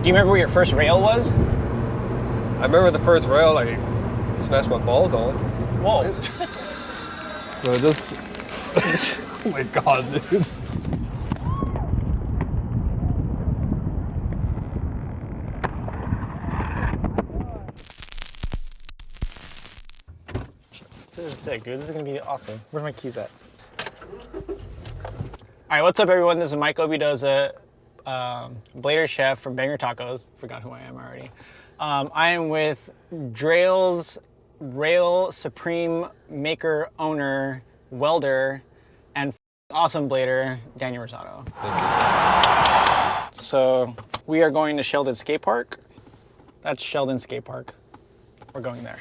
Do you remember where your first rail was? I remember the first rail I smashed my balls on. Whoa. So just... oh my God, dude. This is sick, dude. This is gonna be awesome. Where's my keys at? All right, what's up, everyone? This is Mike Obidoza, Blader Chef from Banger Tacos. Forgot who I am already. I am with Drailz Rail Supreme Maker Owner, Welder, and awesome blader, Daniel Rosado. Thank you. So we are going to Sheldon Skatepark. That's Sheldon Skatepark. We're going there.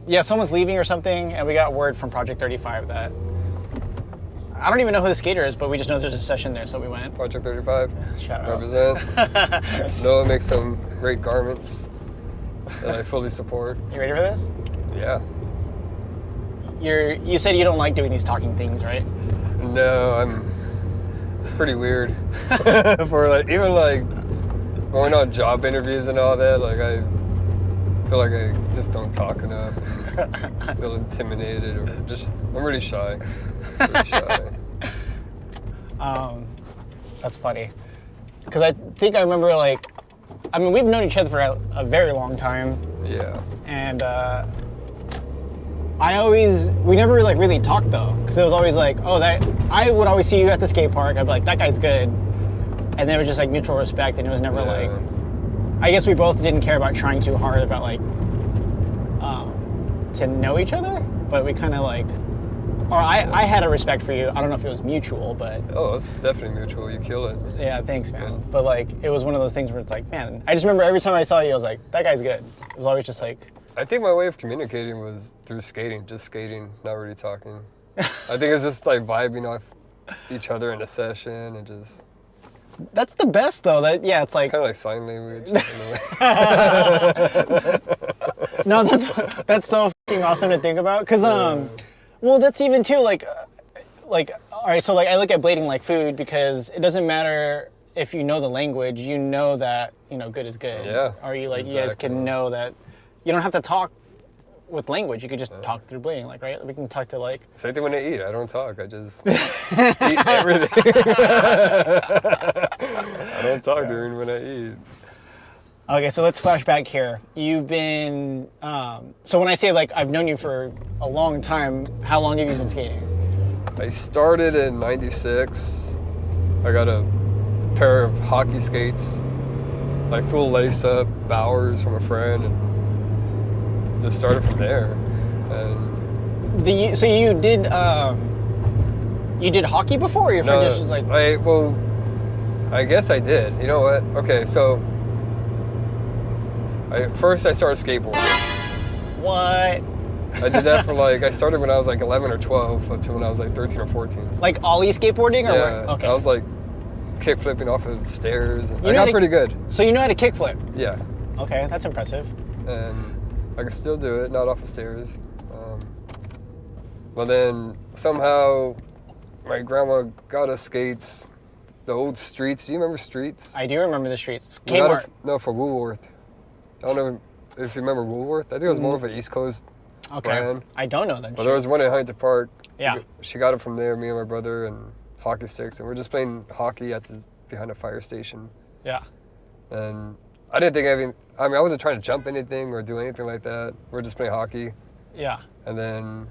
Yeah, someone's leaving or something, and we got word from Project 35 that I don't even know who the skater is, but we just know there's a session there, so we went. Project 35. Shout out. Represent. Noah makes some great garments that I fully support. You ready for this? Yeah. You said you don't like doing these talking things, right? No, I'm pretty weird. For like, even like going on job interviews and all that, like I feel like I just don't talk enough. I feel intimidated or just, I'm really shy. Pretty shy. That's funny. Because I think I remember like, I mean, we've known each other for a very long time. Yeah. And we never like really talked though. Because it was always like, I would always see you at the skate park. I'd be like, that guy's good. And there was just like mutual respect, and it was never like, I guess we both didn't care about trying too hard about like, to know each other, but we kind of like, or I had a respect for you. I don't know if it was mutual, but. Oh, it's definitely mutual. You kill it. Yeah, thanks, man. Yeah. But like, it was one of those things where it's like, man, I just remember every time I saw you, I was like, that guy's good. It was always just like. I think my way of communicating was through skating, just skating, not really talking. I think it's just like vibing off each other in a session and just. That's the best though. It's like. Kind of like sign language in a way. No, that's so fucking awesome to think about. Cause well, that's even too like, all right. So like, I look at blading like food because it doesn't matter if you know the language. You know that good is good. Yeah. Or you like exactly. You guys can know that you don't have to talk with language. You could just talk through blading. Like right, we can talk to like. Same thing when I eat. I don't talk. I just eat everything. I don't talk during when I eat. Okay, so let's flash back here. You've been, so when I say like I've known you for a long time, how long have you been skating? I started in '96. I got a pair of hockey skates, like full lace up Bowers from a friend, and just started from there. And so you did hockey before, or your friend just was like? I guess I did. You know what? Okay, so. First I started skateboarding. What? I did that for I started when I was like 11 or 12 up to when I was like 13 or 14. Like ollie skateboarding? Or yeah, okay. I was like kick flipping off of stairs. And I got pretty good. So you know how to kick flip? Yeah. Okay, that's impressive. And I can still do it, not off of stairs. But then somehow my grandma got us skates, the old Streets. Do you remember Streets? I do remember the Streets. Kmart. No, for Woolworth. I don't know if you remember Woolworth. I think it was more of an East Coast brand. I don't know that. But there was one in Huntington Park. Yeah. She got it from there, me and my brother, and hockey sticks. And we're just playing hockey behind a fire station. Yeah. And I didn't think I wasn't trying to jump anything or do anything like that. We're just playing hockey. Yeah. And then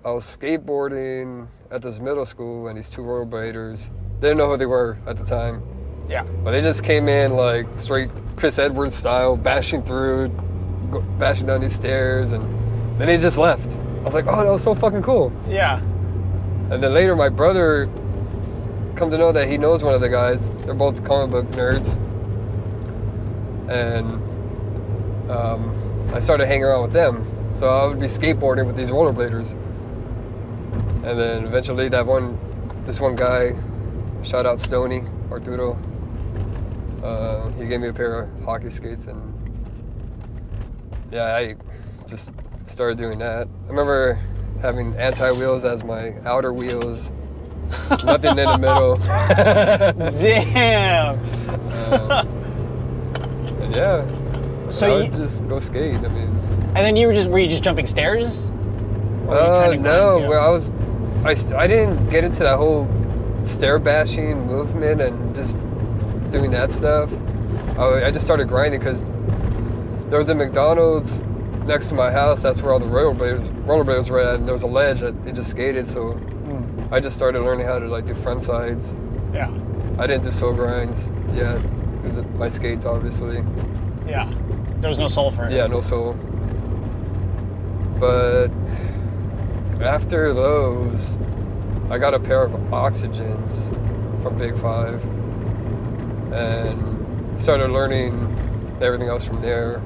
I was skateboarding at this middle school, and these two rollerbladers, didn't know who they were at the time. Yeah. But they just came in like straight Chris Edwards style, bashing down these stairs, and then they just left. I was like, oh, that was so fucking cool. Yeah. And then later my brother come to know that he knows one of the guys. They're both comic book nerds. And I started hanging around with them. So I would be skateboarding with these rollerbladers. And then eventually this one guy, shout out Stoney, Arturo, he gave me a pair of hockey skates, and yeah, I just started doing that. I remember having anti-wheels as my outer wheels, nothing in the middle. Damn! Yeah. So I you, would just go skate. I mean. and then were you just jumping stairs? Or were you trying to grind No. too? Well, I didn't get into that whole stair bashing movement and just doing that stuff. I just started grinding because there was a McDonald's next to my house. That's where all the rollerblades were at, and there was a ledge that they just skated. So I just started learning how to like do front sides. Yeah. I didn't do soul grinds yet because of my skates, obviously. Yeah. There was no sulfur. Yeah, no soul. But after those, I got a pair of Oxygens from Big 5 and started learning everything else from there.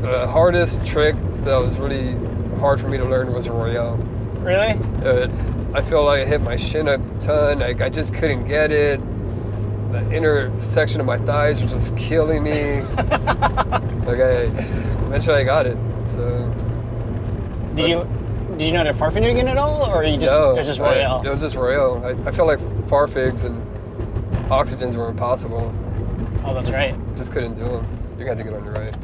The hardest trick that was really hard for me to learn was a Royale. Really? I feel like I hit my shin a ton. I just couldn't get it. The inner section of my thighs was just killing me. Eventually I got it. So. Did you know how to farfigure again at all, or you just No, it was just Royale? It was just Royale. I felt like Farfigs and Oxygens were impossible. Oh, that's right. Just couldn't do them. You're gonna have to get on your right.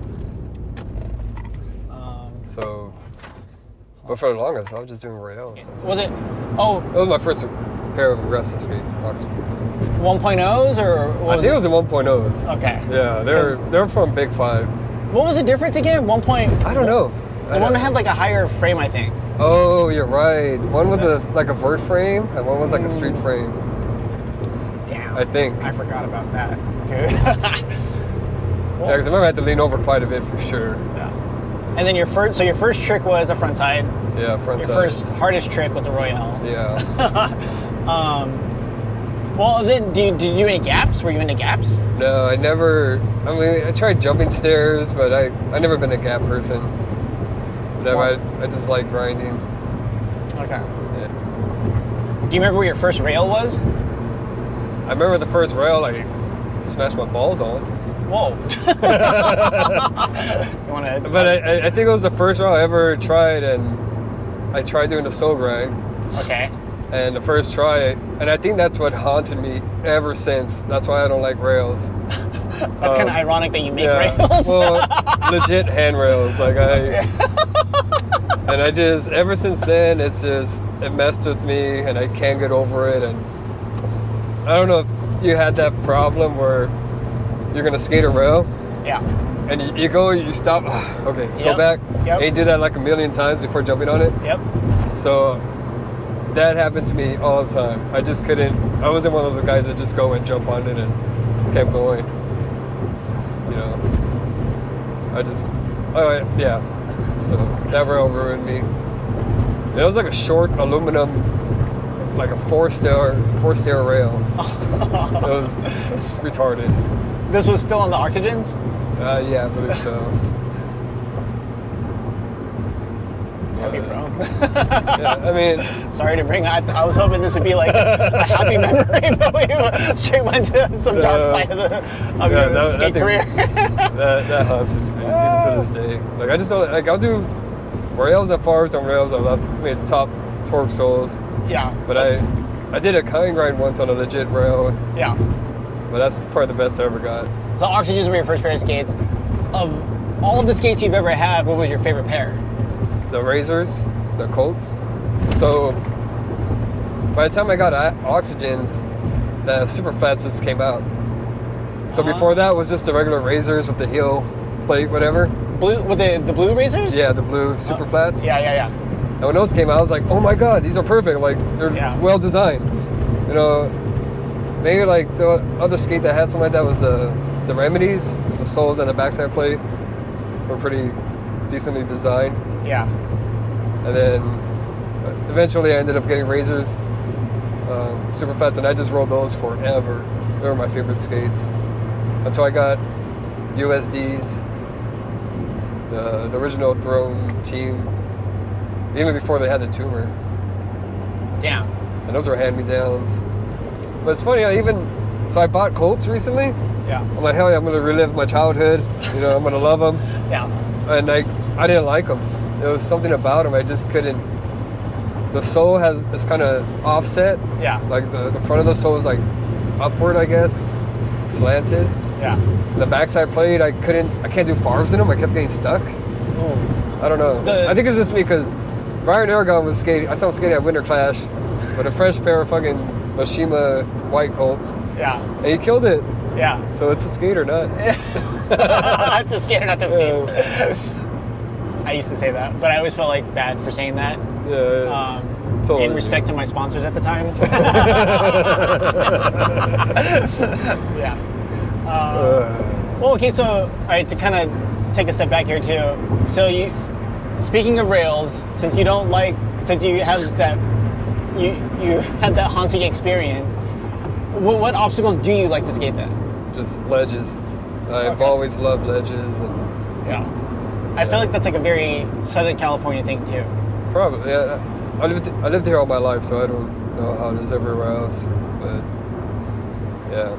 So, but for the longest, I was just doing Royale. Was it? Oh, That was my first pair of aggressive skates, Oxygens. 1.0s or what I was think it was the 1.0s. Okay. Yeah, they're from Big 5. What was the difference again? 1 point. I don't know. The one that had like a higher frame, I think. Oh, you're right. One was like a vert frame, and one was like a street frame. Damn. I think. I forgot about that, dude. Cool. Yeah, because I remember I had to lean over quite a bit for sure. Yeah. And then your first trick was a front side. Yeah, front Your side. first hardest trick was a Royale. Yeah. Well, then, did you do any gaps? Were you into gaps? No, I never. I mean, I tried jumping stairs, but I never been a gap person. I just like grinding. Okay. Yeah. Do you remember what your first rail was? I remember the first rail I smashed my balls on. Whoa. You want to? But I think it was the first rail I ever tried, and I tried doing the soul grind. Okay. And the first try, and I think that's what haunted me ever since. That's why I don't like rails. That's kind of ironic that you make rails. Well, legit handrails. And I just, ever since then, it messed with me, and I can't get over it. And I don't know if you had that problem where you're gonna skate a rail. Yeah. And you stop, okay, Yep. go back. Yep. And you do that like a million times before jumping on it. Yep. So that happened to me all the time. I just couldn't, I wasn't one of those guys that just go and jump on it and kept going. Yeah. So that rail ruined me. And it was like a short aluminum, like a four stair rail. It was retarded. This was still on the Oxygens? Yeah, I believe so. It's heavy, bro. Yeah, I mean, Sorry to bring. I was hoping this would be like a happy memory, but we straight went to some dark side of your skate career. that haunts me to this day. Like I just don't like. I'll do rails and fars on rails. I made top torque soles. Yeah. But I did a kind grind once on a legit rail. Yeah. But that's probably the best I ever got. So Oxygens were your first pair of skates. Of all of the skates you've ever had, what was your favorite pair? The Razors, the Colts. So by the time I got Oxygens, the super flats just came out. So before that was just the regular Razors with the heel plate, whatever. Blue with the blue Razors? Yeah, the blue super flats. Yeah. And when those came out, I was like, oh my god, these are perfect. Like they're well designed. You know, maybe like the other skate that had something like that was the Remedies. The soles and the backside plate were pretty decently designed. Yeah. And then eventually I ended up getting Razors, super flats, and I just rode those forever. They were my favorite skates until I got USDs, the original Throne team, even before they had the tumor. Damn. And those were hand-me-downs. But it's funny, I bought Colts recently. Yeah. I'm like, hell yeah, I'm gonna relive my childhood. You know, I'm gonna love them. Yeah. And I didn't like them. There was something about them I just couldn't. The sole it's kind of offset. Yeah. Like the front of the sole is like upward, I guess. slanted. Yeah. The backside plate, I can't do farves in them. I kept getting stuck. Oh. I don't know. I think it's just me because Brian Aragon was skating. I saw him skating at Winter Clash with a fresh pair of fucking Mashima white Colts. Yeah. And he killed it. Yeah. So it's a skate or not. It's a skate or not the skates. I used to say that, but I always felt like bad for saying that. Yeah. Totally. In respect to my sponsors at the time. Yeah. Well, okay, so, all right, to kind of take a step back here too. So speaking of rails, since you have that, you had that haunting experience, what obstacles do you like to skate then? Just ledges. I've always loved ledges. And, yeah. I feel like that's like a very Southern California thing too. Probably, yeah. I lived here all my life, so I don't know how it is everywhere else. But yeah,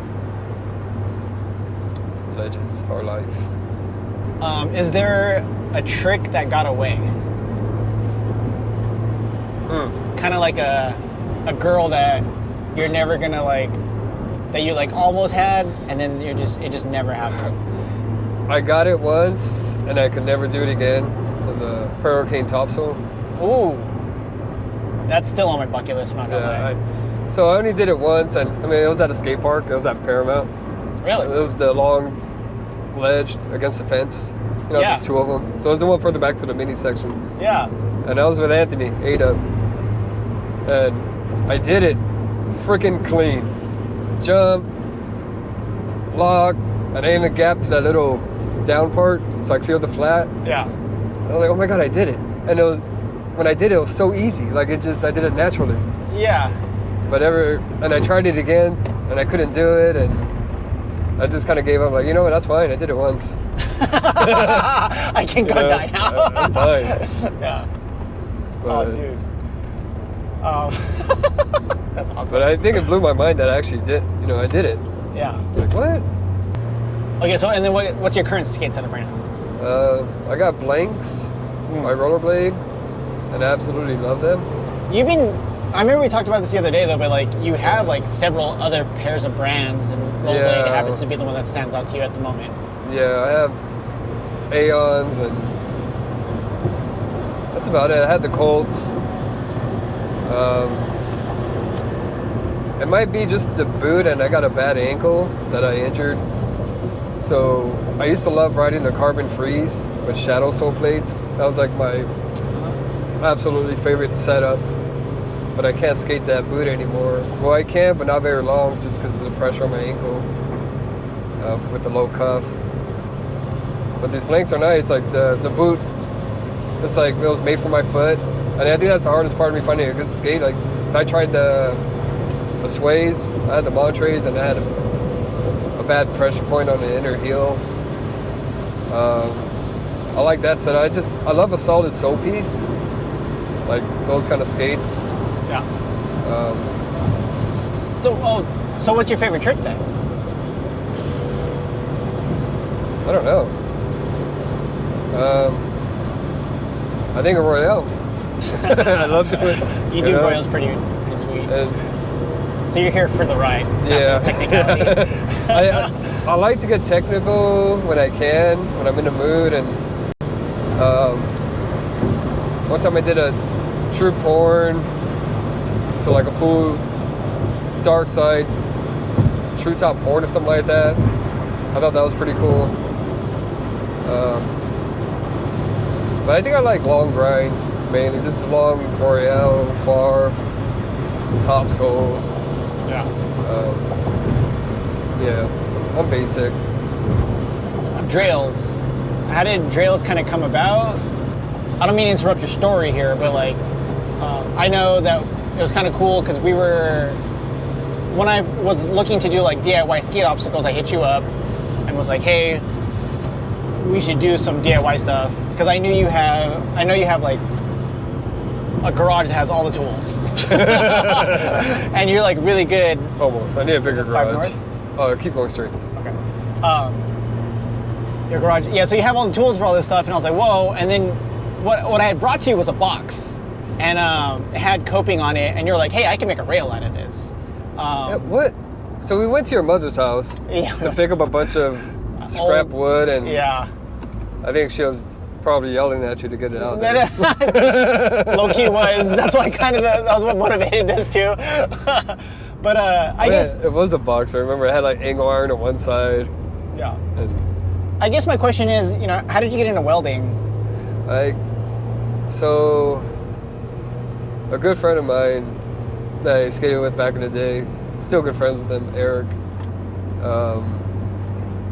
ledges are life. Is there a trick that got away? Kind of like a girl that you're never gonna like, that you like almost had, and then it just never happened. I got it once, and I could never do it again. The hurricane topsail. Ooh. That's still on my bucket list, I'm not gonna lie. So I only did it once, and I mean, it was at a skate park. It was at Paramount. Really? It was the long ledge against the fence. You know, there's two of them. So it was the one further back to the mini section. Yeah. And I was with Anthony, A-Dub. And I did it freaking clean. Jump, lock, and I even gapped to that little down part, so I cleared the flat. Yeah. And I was like, oh my God, I did it. And when I did it, it was so easy. Like I did it naturally. Yeah. And I tried it again, and I couldn't do it, and I just kind of gave up. Like, you know what? That's fine. I did it once. I can go die now. I'm fine. Yeah. But, oh, dude. That's awesome. But I think it blew my mind that I actually did. You know, I did it. Yeah. Like what? Okay, so and then what's your current skate setup right now? I got blanks, my rollerblade, and I absolutely love them. I remember we talked about this the other day though, but like you have like several other pairs of brands, and rollerblade happens to be the one that stands out to you at the moment. Yeah, I have Aeons, and that's about it. I had the Colts. It might be just the boot, and I got a bad ankle that I injured. So I used to love riding the Carbon Freeze with shadow sole plates. That was like my absolutely favorite setup. But I can't skate that boot anymore. Well, I can, but not very long, just because of the pressure on my ankle with the low cuff. But these blanks are nice. Like the boot, it's like it was made for my foot, and I think that's the hardest part of me finding a good skate. Like, 'cause I tried the sways, I had the Montres, and I had a bad pressure point on the inner heel. I like that set. I love a solid sole piece, like those kind of skates. Yeah. So what's your favorite trick then? I don't know. I think a Royale. I love to it. You do Royale's pretty sweet. So you're here for the ride, not for the technicality. I like to get technical when I can, when I'm in the mood. And one time I did a true porn, so like a full dark side true top porn or something like that. I thought that was pretty cool. But I think I like long grinds mainly, just long Royale, Favre, topsole. Yeah. I'm basic. Drailz. How did Drailz kind of come about? I don't mean to interrupt your story here, but like, I know that it was kind of cool because when I was looking to do like DIY skate obstacles, I hit you up and was like, hey, we should do some DIY stuff. Because I know you have like a garage that has all the tools. And you're like really good. Almost. I need a bigger garage. 5 North? Oh, keep going straight. Okay. Your garage, yeah, so you have all the tools for all this stuff, and I was like, whoa. And then what I had brought to you was a box, and it had coping on it, and you're like, hey, I can make a rail out of this. What? So we went to your mother's house Yeah, to pick up a bunch of scrap wood, and Yeah. I think she was probably yelling at you to get it out there. Low key was. That's why that was what motivated this too. But I guess it was a box. I remember it had like angle iron on one side. yeah. And I guess my question is, how did you get into welding? So a good friend of mine that I skated with back in the day, still good friends with him, Eric.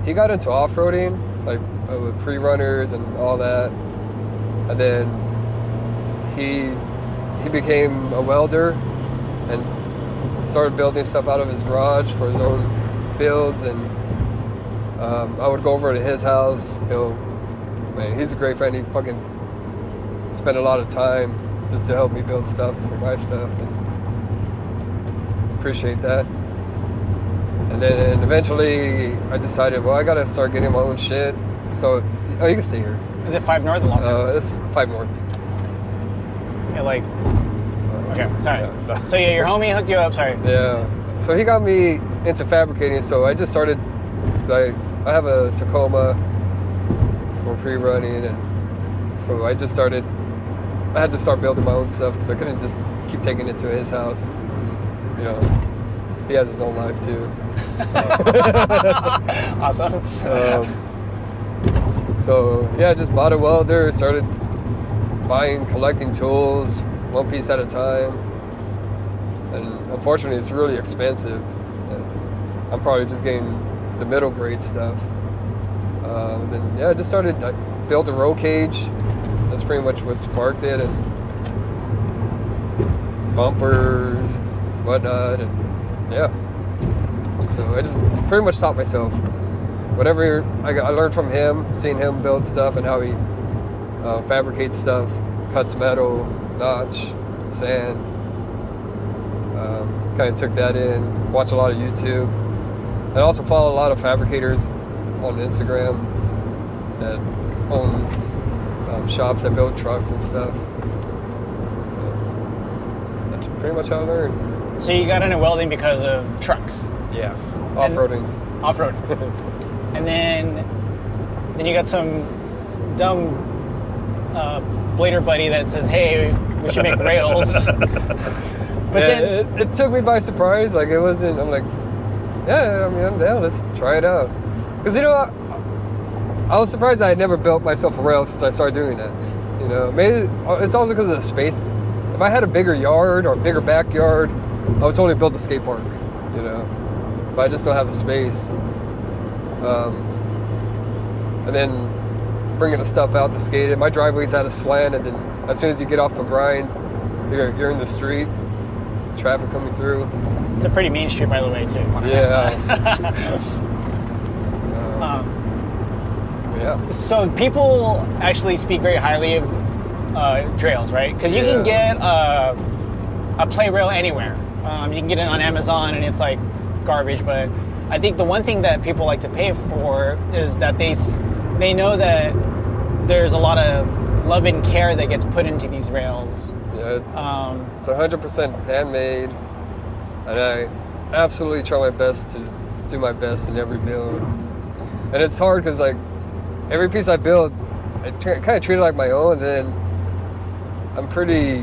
He got into off-roading, like with pre-runners and all that, and then he became a welder and started building stuff out of his garage for his own builds. And I would go over to his house. He's a great friend. He fucking spent a lot of time just to help me build stuff for my stuff, and appreciate that. And then eventually I decided, I gotta start getting my own shit. So, you can stay here. Is it 5 North or Los Angeles? It's 5 North. Yeah, okay, sorry. Yeah. So your homie hooked you up, sorry. Yeah. So he got me into fabricating, so I just started, I have a Tacoma for pre-running, and so I had to start building my own stuff because I couldn't just keep taking it to his house. He has his own life too. Awesome. So yeah, I just bought a welder, started collecting tools, one piece at a time. And unfortunately, it's really expensive. And I'm probably just getting the middle grade stuff. Then I just started, I built a roll cage. That's pretty much what sparked it, and bumpers, whatnot, and yeah. So I just pretty much taught myself. Whatever I learned from him, seeing him build stuff and how he fabricates stuff, cuts metal, notch, sand. Kind of took that in, watched a lot of YouTube. I also follow a lot of fabricators on Instagram that own shops that build trucks and stuff. So that's pretty much how I learned. So you got into welding because of trucks? Yeah, off-roading. Off-roading. And then you got some dumb blader buddy that says, hey, we should make rails. But then it took me by surprise. Like, it wasn't, I'm like, yeah, I mean, I'm down, let's try it out. Because, I was surprised I had never built myself a rail since I started doing that. Maybe it's also because of the space. If I had a bigger yard or a bigger backyard, I would totally build a skate park, but I just don't have the space. And then bringing the stuff out to skate it. My driveway's at a slant, and then as soon as you get off the grind, you're in the street, traffic coming through. It's a pretty mean street, by the way, too. Yeah. Yeah. So people actually speak very highly of Drailz, right? Because you can get a play rail anywhere. You can get it on Amazon, and it's like garbage. But I think the one thing that people like to pay for is that they know that there's a lot of love and care that gets put into these rails. Yeah. It's 100% handmade, and I absolutely try my best to do my best in every build. And it's hard because every piece I build, I kind of treat it like my own, and then I'm pretty,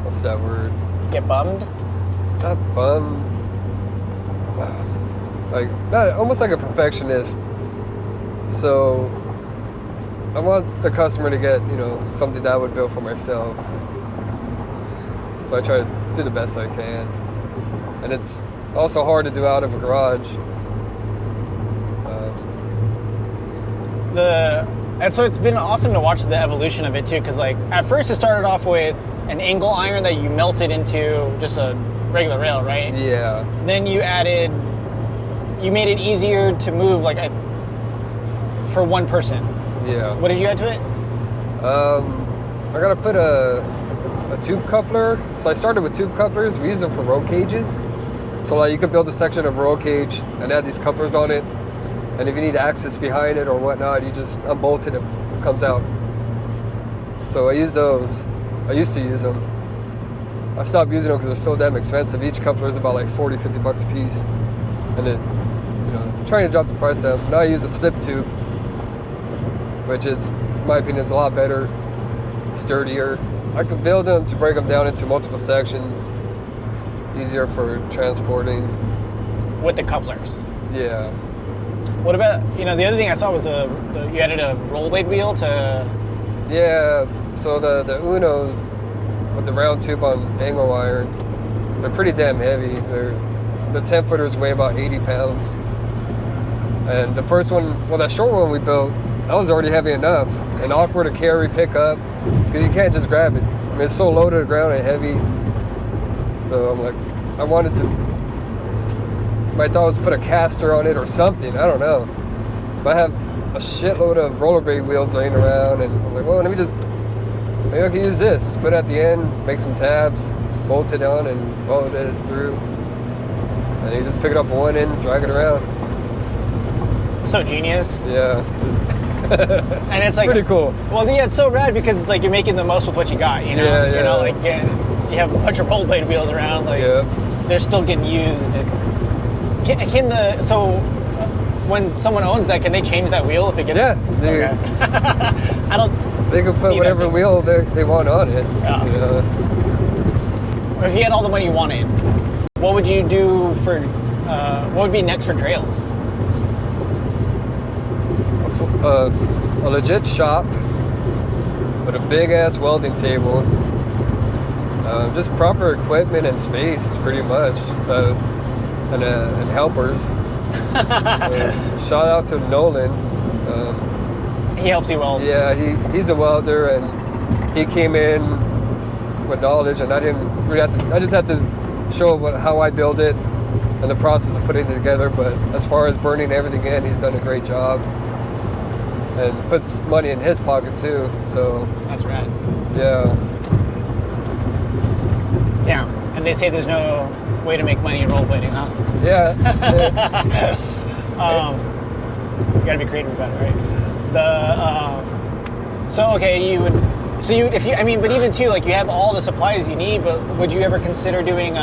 what's that word? Get bummed? Not bummed. Almost like a perfectionist. So I want the customer to get, something that I would build for myself. So I try to do the best I can. And it's also hard to do out of a garage. And so it's been awesome to watch the evolution of it too, because at first it started off with an angle iron that you melted into just a regular rail, right? Yeah. Then you made it easier to move for one person. Yeah. What did you add to it? I gotta put a tube coupler. So I started with tube couplers. We use them for roll cages. So you could build a section of roll cage and add these couplers on it. And if you need access behind it or whatnot, you just unbolt it, it comes out. So I use those. I used to use them. I stopped using them because they're so damn expensive. Each coupler is about like 40, 50 bucks a piece. And it, you know, I'm trying to drop the price down. So now I use a slip tube, which is, in my opinion, is a lot better, sturdier. I could build them to break them down into multiple sections, easier for transporting. With the couplers. Yeah. What about, you know, the other thing I saw was you added a roll blade wheel to... Yeah, so the Unos with the round tube on angle iron, they're pretty damn heavy. The 10 footers weigh about 80 pounds. And the first one, well, that short one we built, that was already heavy enough and awkward to carry, pick up, because you can't just grab it. I mean, it's so low to the ground and heavy. So I'm like, I wanted to, my thought was put a caster on it or something, I don't know. But I have a shitload of rollerblade wheels laying around, and I'm like, well, maybe I can use this. Put it at the end, make some tabs, bolt it on, and bolt it through. And you just pick it up one end, drag it around. So genius. Yeah. And it's like pretty cool. Well, yeah, it's so rad because it's like you're making the most with what you got, you know? Yeah, yeah. You know, like you have a bunch of rollerblade wheels around, like they're still getting used. When someone owns that, can they change that wheel if it gets? Yeah. Okay. I don't. They can put whatever wheel they want on it. Yeah. You know? If you had all the money you wanted, what would you do for? What would be next for Drailz? A legit shop with a big ass welding table, just proper equipment and space, pretty much, and helpers. Shout out to Nolan. He helps you weld. Yeah, he's a welder, and he came in with knowledge, and I didn't really have to. I just had to show how I build it and the process of putting it together. But as far as burning everything in, he's done a great job. And puts money in his pocket too, so... That's rad. Yeah. Damn. And they say there's no way to make money in rollerblading, huh? Yeah. You gotta be creative about it, right? But even too, like, you have all the supplies you need, but would you ever consider doing,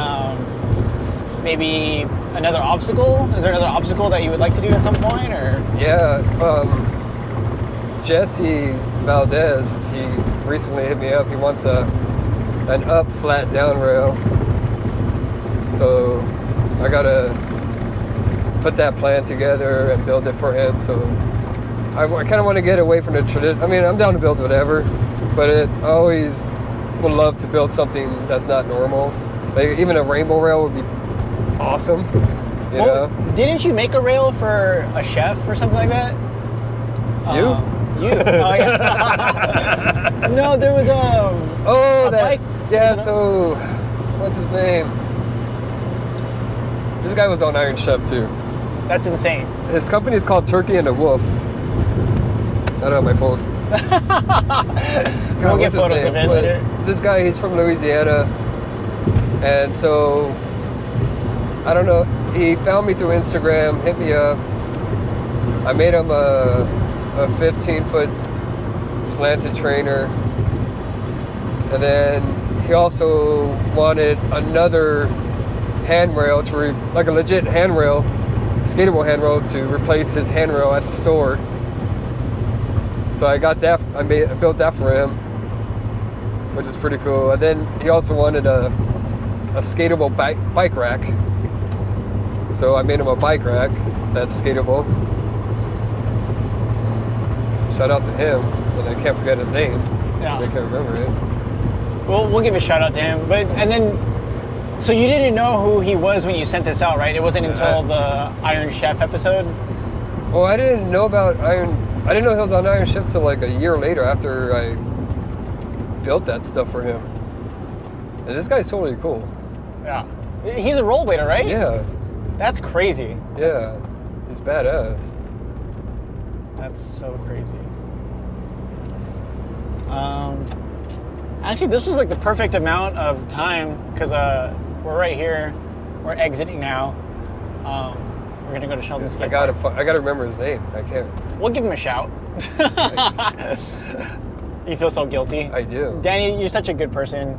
maybe another obstacle? Is there another obstacle that you would like to do at some point, or? Yeah, Jesse Valdez, he recently hit me up. He wants an up flat down rail. So I gotta put that plan together and build it for him. So I kind of want to get away from the tradition. I mean, I'm down to build whatever, but I always would love to build something that's not normal. Like even a rainbow rail would be awesome. You know? Didn't you make a rail for a chef or something like that? You? Oh, yeah. No, there was a bike. Yeah, so what's his name? This guy was on Iron Chef too. That's insane. His company is called Turkey and the Wolf. I don't have my phone. We'll get photos of it later. This guy, he's from Louisiana, and so I don't know. He found me through Instagram, hit me up. I made him a 15-foot slanted trainer, and then he also wanted another handrail like a legit handrail, skatable handrail, to replace his handrail at the store. So I got that. I built that for him, which is pretty cool. And then he also wanted a skatable bike rack. So I made him a bike rack that's skatable. Shout out to him, and I can't forget his name. Yeah. I can't remember it. Well, we'll give a shout out to him. So you didn't know who he was when you sent this out, right? It wasn't until the Iron Chef episode? Well, I didn't know about Iron. I didn't know he was on Iron Chef till like a year later after I built that stuff for him. And this guy's totally cool. Yeah. He's a rollerblader, right? Yeah. That's crazy. Yeah. He's badass. That's so crazy. Actually, this was like the perfect amount of time because we're right here. We're exiting now. We're gonna go to Sheldon Skatepark. I gotta remember his name. I can't. We'll give him a shout. You feel so guilty. I do. Danny, you're such a good person.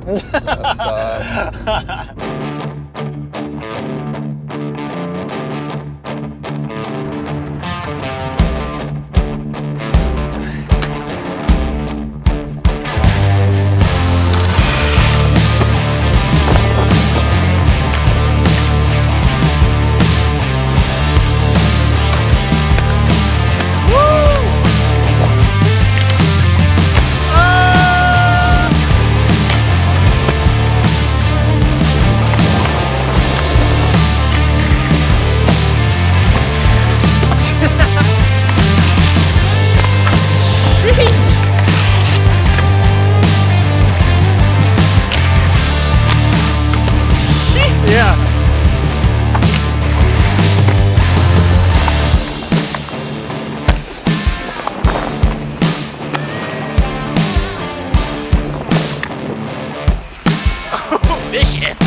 Vicious.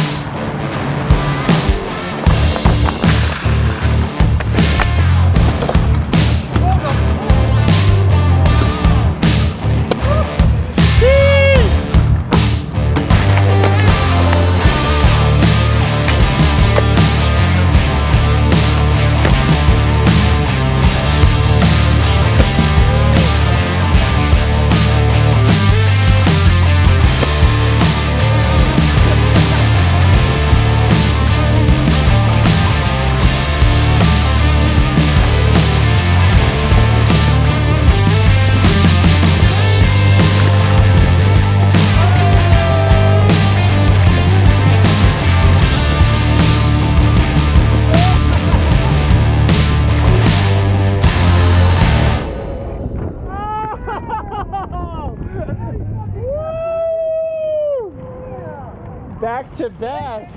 Back to back.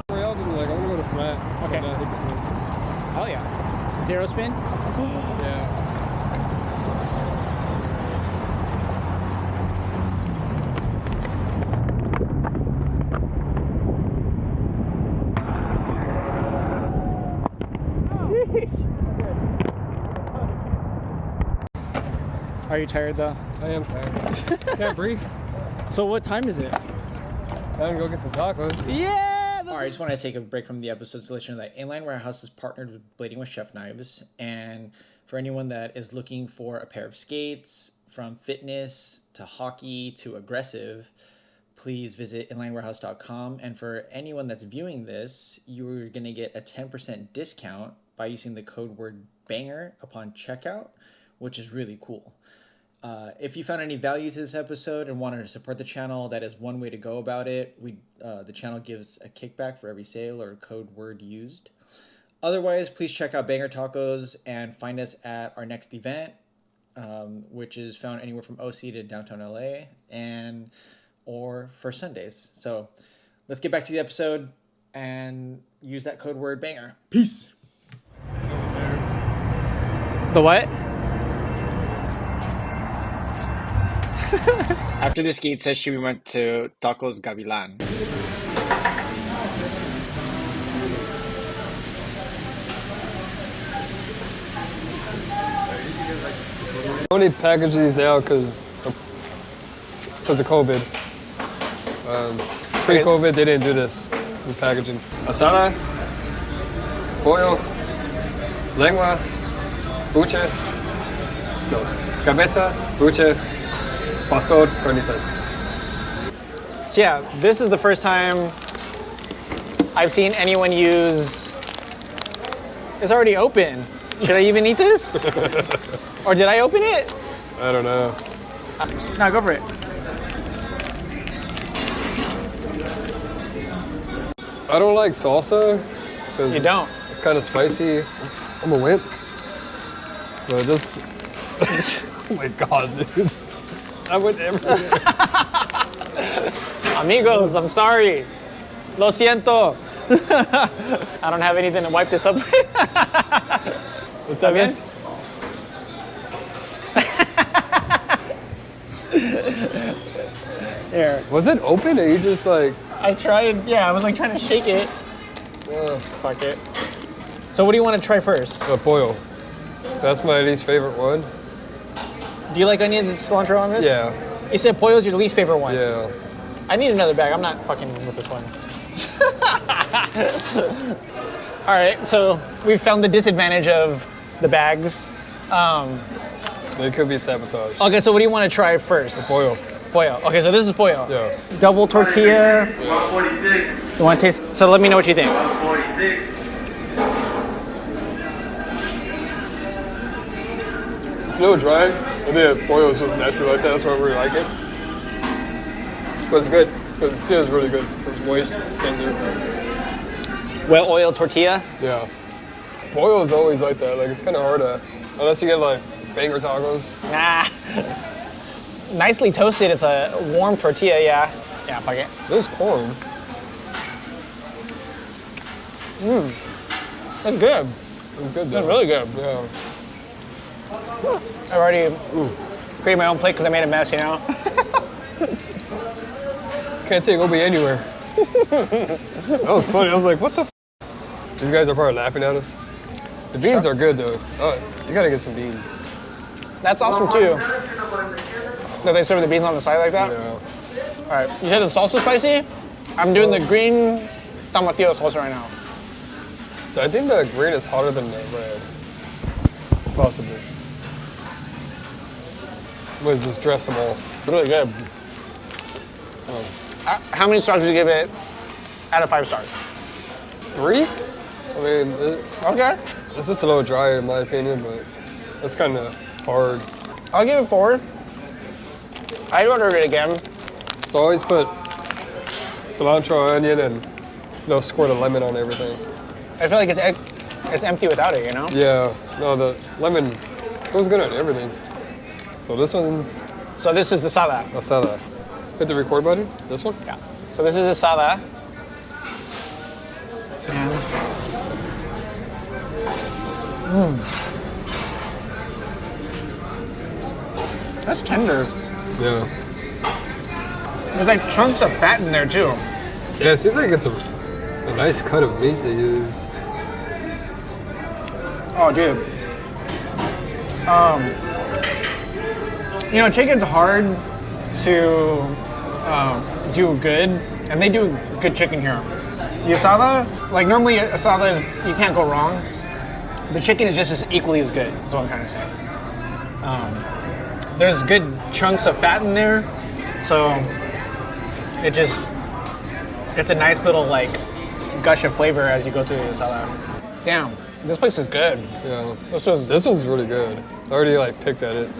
Rails and like, I'm gonna go to flat. Okay. And, hit the floor. Oh yeah. Zero spin? Yeah. Are you tired though? I am tired. Can't breathe. So what time is it? Time to go get some tacos. Yeah! All right, I just want to take a break from the episode to let you know that Inline Warehouse is partnered with Blading with Chef Knives. And for anyone that is looking for a pair of skates, from fitness to hockey to aggressive, please visit inlinewarehouse.com. And for anyone that's viewing this, you're going to get a 10% discount by using the code word BANGER upon checkout, which is really cool. If you found any value to this episode and wanted to support the channel, that is one way to go about it. The channel gives a kickback for every sale or code word used. Otherwise, please check out Banger Tacos and find us at our next event, which is found anywhere from OC to downtown LA or for Sundays. So let's get back to the episode and use that code word BANGER. Peace. The what? After the skate session, we went to Tacos Gavilan. I only package these now because of COVID. Pre-COVID, they didn't do this with packaging. Asada, pollo, lengua, buche, cabeza, buche, pastor, carnitas. So yeah, this is the first time I've seen anyone use. It's already open. Should I even eat this? Or did I open it? I don't know. No, go for it. I don't like salsa. You don't? It's kind of spicy. I'm a wimp. But just, oh my God, dude. I went everywhere. Amigos, I'm sorry. Lo siento. I don't have anything to wipe this up with. What's that, man? Here. Was it open or you just like... I tried, yeah, I was like trying to shake it. Fuck it. So what do you want to try first? Pollo. That's my least favorite one. Do you like onions and cilantro on this? Yeah. You said pollo's your least favorite one. Yeah. I need another bag. I'm not fucking with this one. All right, so we've found the disadvantage of the bags. It could be sabotage. Okay, so what do you want to try first? Pollo. Pollo. Okay, so this is pollo. Yeah. Double tortilla. 146. You want to taste? So let me know what you think. 146. It's a little dry. I think pollo is just naturally like that. That's why I really like it. But it's good. The tortilla is really good. It's moist, tender. Well-oiled tortilla. Yeah. Pollo is always like that. Like, it's kind of hard to, unless you get like banger tacos. Nah. Nicely toasted. It's a warm tortilla. Yeah. Yeah. Fuck it. There's corn. That's good. It's good though. That's really good. Yeah. I've already created my own plate because I made a mess. You know. Can't take Obi anywhere. That was funny. I was like, what the f? These guys are probably laughing at us. The beans are good though. Oh, you gotta get some beans. That's awesome too. That they serve the beans on the side like that. Yeah. All right. You said the salsa spicy. I'm doing the green tomatillo salsa right now. So I think the green is hotter than the red. Possibly. We'll just dress them all. Really good. How many stars would you give it out of 5 stars? 3? I mean, Okay. it's just a little dry in my opinion, but it's kind of hard. I'll give it 4. I'd order it again. So I always put cilantro, onion, and they'll squirt a lemon on everything. I feel like it's empty without it, you know? Yeah, no, the lemon goes good on everything. So this one's, So this is the sada. I saw that. Hit the record button, this one? Yeah. So this is the sada. That's tender. Yeah. There's like chunks of fat in there too. Yeah, it seems like it's a nice cut of meat they use. Oh, dude. You know, chicken's hard to do good, and they do good chicken here. The asada, like normally asada is, you can't go wrong. The chicken is just as equally as good, is what I'm trying to say. There's good chunks of fat in there, so it's a nice little like gush of flavor as you go through the asada. Damn, this place is good. Yeah. This one's really good. I already like picked at it.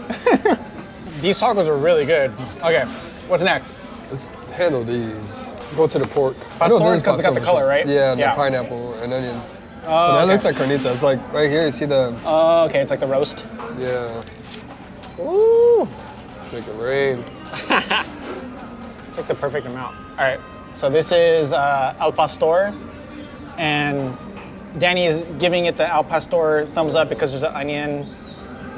These tacos are really good. Okay, what's next? Let's handle these. Go to the pork. Pastor, this is because it's got the pastor. color, right? Yeah, and Yeah. the pineapple and onion. Oh, That okay. looks like carnitas. Like right here, you see the, Oh, okay, it's like the roast. yeah, Ooh, make it rain. it's like the perfect amount. All right, so this is al pastor, and Danny is giving it the al pastor thumbs up because there's an onion,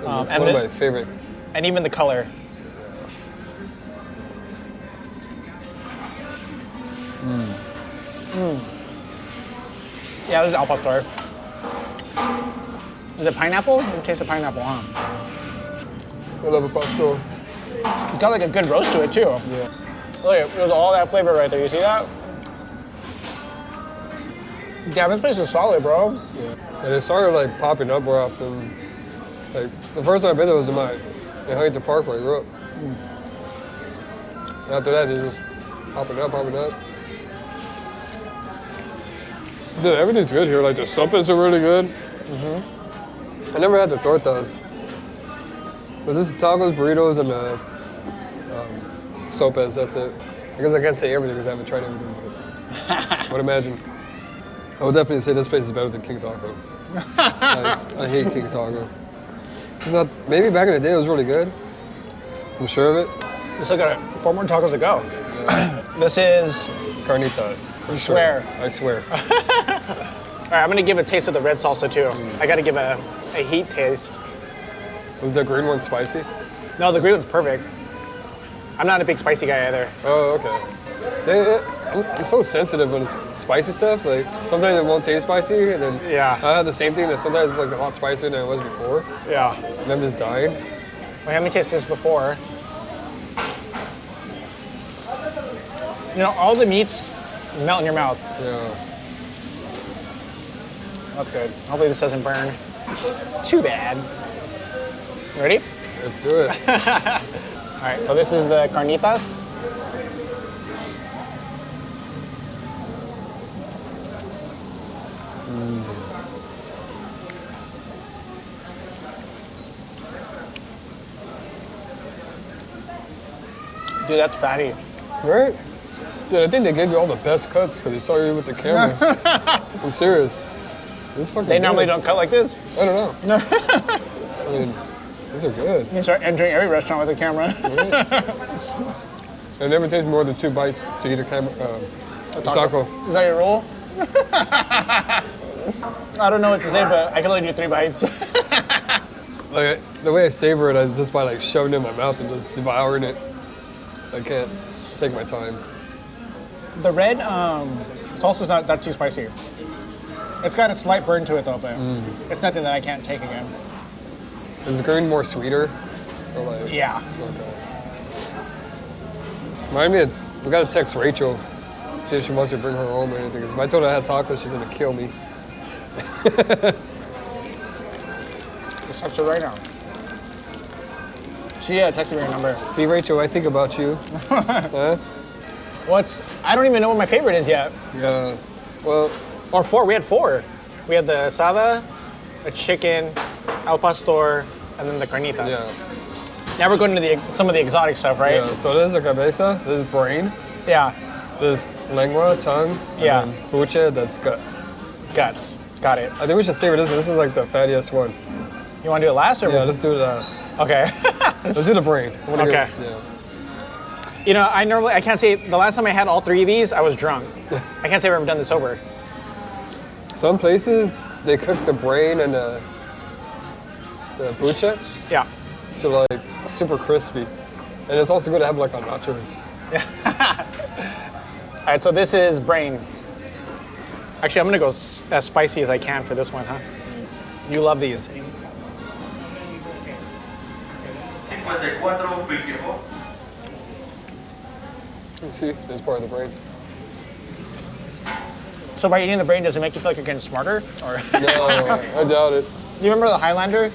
It's and one of the- my favorite. and even the color. Yeah, this is al pastor. Is it pineapple? You taste the pineapple, huh? I love a pastor. It's got like a good roast to it too. Yeah. Look, there's all that flavor right there. You see that? Yeah, this place is solid, bro. Yeah. And it started like popping up more often. Like the first time I've been there was in Huntington Park where I grew up. And after that, it's just popping up. Dude, everything's good here. Like the sopas are really good. I never had the tortas. But this is tacos, burritos, and sopas, that's it. I guess I can't say everything because I haven't tried everything, but I would imagine. I would definitely say this place is better than King Taco. I hate King Taco. It's not, maybe back in the day it was really good. I'm sure of it. We still got 4 more tacos to go. This is, Carnitas. you swear. I swear. All right, I'm gonna give a taste of the red salsa too. I gotta give a heat taste. Was the green one spicy? No, the green one's perfect. I'm not a big spicy guy either. Oh, okay. See, I'm so sensitive when it's spicy stuff. Like sometimes it won't taste spicy, and then Yeah. I have the same thing that sometimes it's like a lot spicier than it was before. Yeah. And I'm just dying. Wait, let me taste this before. You know, all the meats melt in your mouth. Yeah. That's good. Hopefully this doesn't burn too bad. Ready? Let's do it. All right, so this is the carnitas. Dude, that's fatty. Right? Dude, I think they gave you all the best cuts because they saw you with the camera. I'm serious. This fucking They good. normally don't cut like this. I don't know. I mean, these are good. You can start entering every restaurant with a camera. It never takes more than 2 bites to eat a taco. Is that your rule? I don't know what to say, but I can only do 3 bites. Like, the way I savor it is just by like shoving it in my mouth and just devouring it. I can't take my time. The red salsa's not that too spicy. It's got a slight burn to it though, but it's nothing that I can't take again. Is the green more sweeter? Or like, Yeah. okay. Remind me of, we gotta text Rachel, see if she wants to bring her home or anything. Because if I told her I had tacos, she's gonna kill me. Just text her right now. She texted me her number. See, Rachel, I think about you. Huh? I don't even know what my favorite is yet. Yeah. Well, Or 4, we had 4. We had the asada, the chicken, al pastor, and then the carnitas. yeah. Now we're going to some of the exotic stuff, right? Yeah. So this is a cabeza, this is brain, Yeah. this is lengua, tongue, Yeah. and then buche, that's guts. Guts. Got it. I think we should savor this one. This is like the fattiest one. You want to do it last or? Yeah, let's do it last. Okay. Let's do the brain. I'm gonna Okay. yeah. You know, I can't say, the last time I had all 3 of these, I was drunk. I can't say I've ever done this sober. Some places, they cook the brain and the buche Yeah. to like super crispy. And it's also good to have like on nachos. All right, so this is brain. Actually, I'm gonna go as spicy as I can for this one, huh? You love these. 54, 24. See, this part of the brain. So by eating the brain, does it make you feel like you're getting smarter? Or No, I doubt it. you remember the Highlander?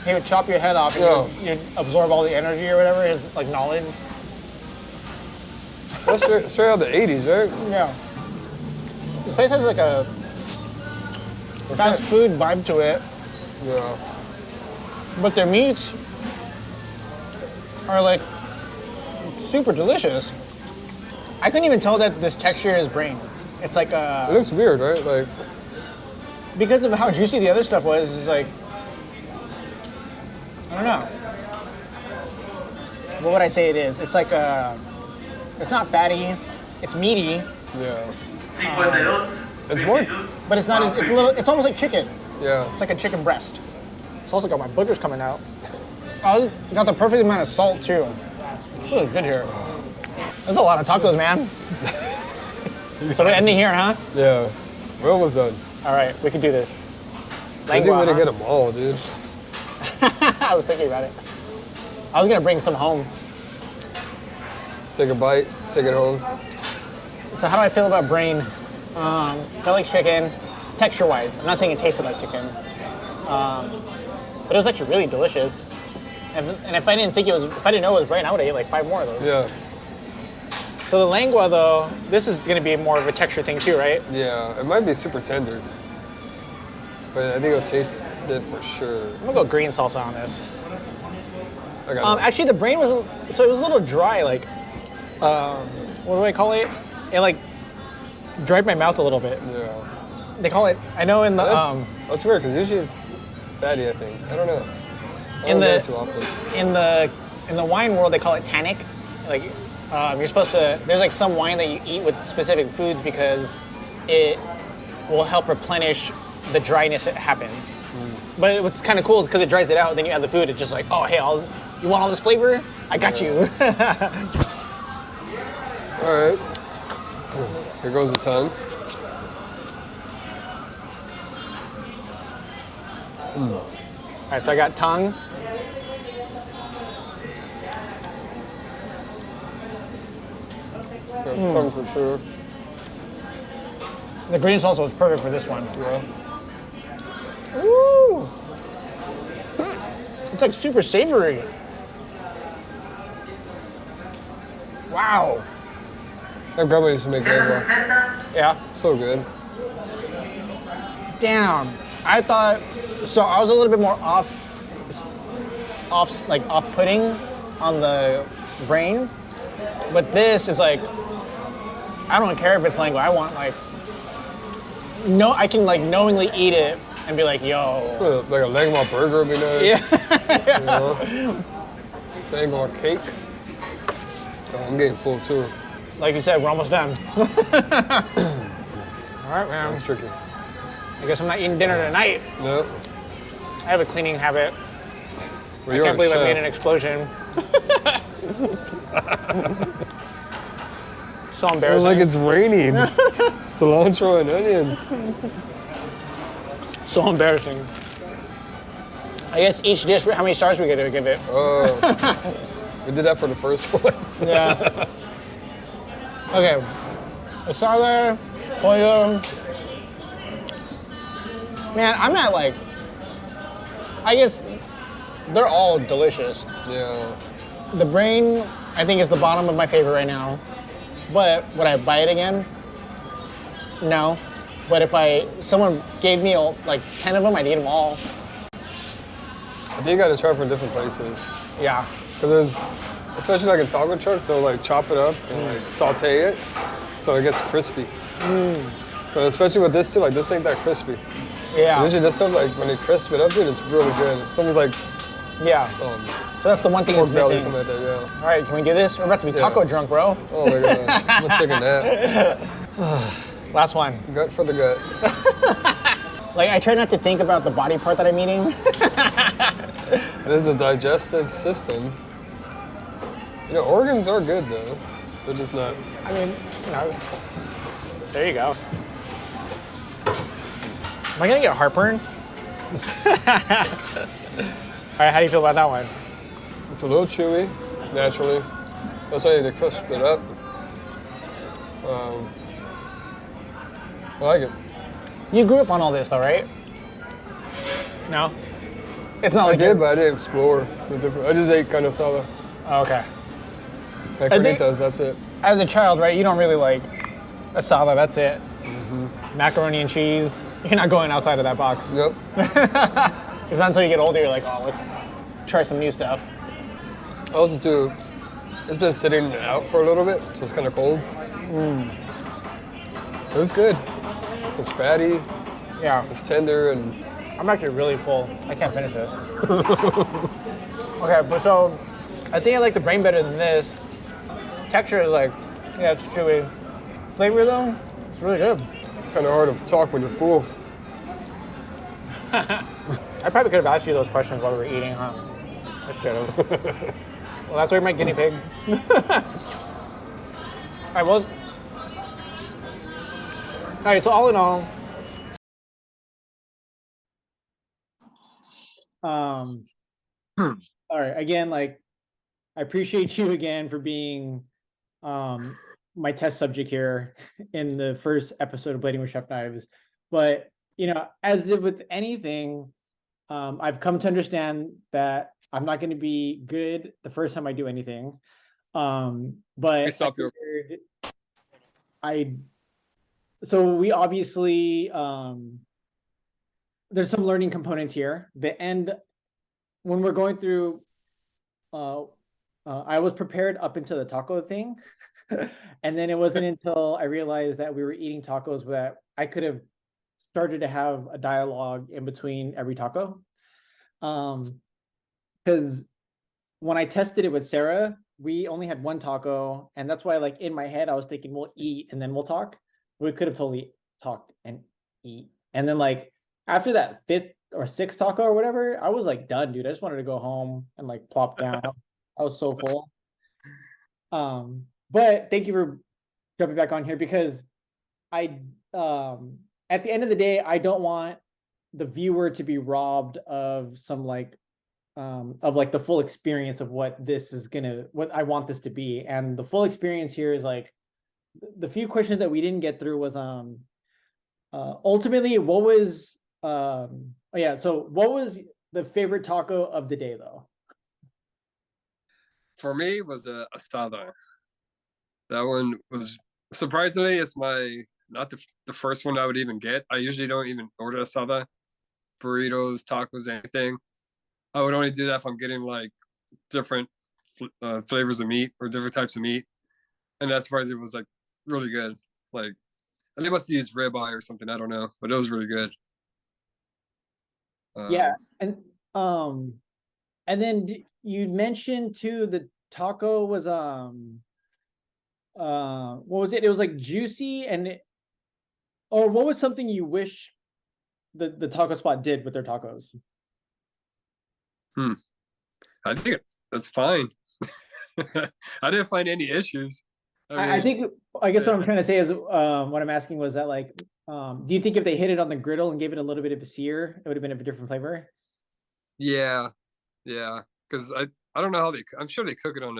He would chop your head off and Yeah. you'd absorb all the energy or whatever, his like knowledge. That's straight out of the 80s, right? Yeah. This place has like a fast food vibe to it, Yeah. but their meats are like super delicious. I couldn't even tell that this texture is brain. It's like It looks weird, right? Like, because of how juicy the other stuff was, it's like, I don't know. What would I say it is? It's like it's not fatty, it's meaty, yeah. 52. It's more, but it's not as, it's almost like chicken. yeah. It's like a chicken breast. It's also got my boogers coming out. Oh, it's got the perfect amount of salt too. It's really good here. There's a lot of tacos, man. So we're ending here, huh? Yeah. We're almost done. All right, we can do this. I think we're Lengua, gonna huh? get them all, dude. I was thinking about it. I was gonna bring some home. Take a bite, take it home. So how do I feel about brain? Felt like chicken, texture-wise. I'm not saying it tasted like chicken, but it was actually really delicious. And if I didn't know it was brain, I would have ate like 5 more of those. Yeah. So the lengua, though, this is gonna be more of a texture thing too, right? Yeah. It might be super tender, but I think it'll taste it for sure. I'm gonna go green salsa on this. I got it. Actually, the brain was it was a little dry. Like, what do I call it? It like dried my mouth a little bit. Yeah. They call it. I know in the That's weird because usually it's fatty. I think. I don't know. I In don't get the- it too often. in the wine world, they call it tannic. Like, you're supposed to. There's like some wine that you eat with specific foods because it will help replenish the dryness that happens. But what's kind of cool is because it dries it out. Then you add the food. It's just like, oh hey, you want all this flavor? I got you. All right. Here goes the tongue. All right, so I got tongue. It's tongue for sure. The green salsa is perfect for this one. Yeah. Ooh. It's like super savory. Wow. My grandma used to make egg. Yeah. So good. Damn. I thought so. I was a little bit more off-putting on the brain, but this is like, I don't care if it's lengua. I want like, no, I can like knowingly eat it and be like, yo. Like a lengua burger would be nice. Yeah. You know? Lengua cake. Oh, I'm getting full too. Like you said, we're almost done. All right, man. That's tricky. I guess I'm not eating dinner tonight. Nope. I have a cleaning habit. Well, I can't believe I made an explosion. So It was embarrassing. like it's raining. Cilantro and onions. So embarrassing. I guess each dish, how many stars we gonna give it? We did that for the first one. Yeah. Okay. Asada, pollo. Man, I'm at like, I guess they're all delicious. Yeah. The brain, I think, is the bottom of my favorite right now. But would I buy it again? No. But if someone gave me like 10 of them, I'd eat them all. I think you gotta try from different places. Yeah. Because there's, especially like in taco trucks, they'll like chop it up and like saute it so it gets crispy. So especially with this too, like this ain't that crispy. Yeah. Usually this stuff, like when they crisp it up, dude, it's really good. Someone's like, Yeah. So that's the one thing pork that's belly, missing. something like that, yeah. All right, can we do this? We're about to be taco drunk, bro. Oh my god, I'm gonna take a nap. Last one. Gut for the gut. Like, I try not to think about the body part that I'm eating. This is a digestive system. You know, organs are good though. They're just not. I mean, you know, there you go. Am I gonna get heartburn? All right, how do you feel about that one? It's a little chewy, naturally. That's why they crisp it up. I like it. You grew up on all this though, right? No? It's not I like did, but I didn't explore the different. I just ate carne asada. Oh, okay. Like I think- carnitas, that's it. As a child, right, you don't really like asada, that's it. Macaroni and cheese, you're not going outside of that box. Yep. It's not until you get older, you're like, oh, let's try some new stuff. Also, too, it's been sitting out for a little bit, so it's kind of cold. It was good. It's fatty, Yeah, it's tender, and I'm actually really full. I can't finish this. Okay, but so I think I like the brain better than this. Texture is like, yeah, it's chewy. Flavor though, it's really good. it's kind of hard to talk when you're full. I probably could have asked you those questions while we were eating, huh? I should have. Well, that's where my guinea pig. I was. All right, so all in all, all right, again, like, I appreciate you again for being my test subject here in the first episode of Blading with Chef Knives. But, you know, as if with anything, I've come to understand that I'm not going to be good the first time I do anything. But stop you. so we obviously, there's some learning components here. The end, when we're going through, I was prepared up into the taco thing. And then it wasn't until I realized that we were eating tacos that I could have started to have a dialogue in between every taco. Because when I tested it with Sarah, we only had one taco, and that's why, like, in my head, I was thinking we'll eat and then we'll talk. We could have totally talked and eat. And then, like, after that fifth or sixth taco or whatever, I was like done, dude. I just wanted to go home and like plop down. I was so full. But thank you for jumping back on here, because I at the end of the day, I don't want the viewer to be robbed of some like the full experience of what this is what I want this to be. And the full experience here is like the few questions that we didn't get through was ultimately what was oh yeah, so what was the favorite taco of the day though? For me, it was a asada. That one was surprisingly, it's my not the first one I would even get. I usually don't even order asada, burritos, tacos, anything. I would only do that if I'm getting like different flavors of meat or different types of meat. And that's surprised it was like really good. Like they must have used ribeye or something. I don't know, but it was really good. Yeah, Um, and then you mentioned too the taco was what was it? It was like juicy or what was something you wish the taco spot did with their tacos? hmm. I think it's fine. I didn't find any issues. I I mean, think I guess yeah, what I'm trying to say is what I'm asking was that like do you think if they hit it on the griddle and gave it a little bit of a sear, it would have been a different flavor? yeah, yeah. Because I don't know how I'm sure they cook it on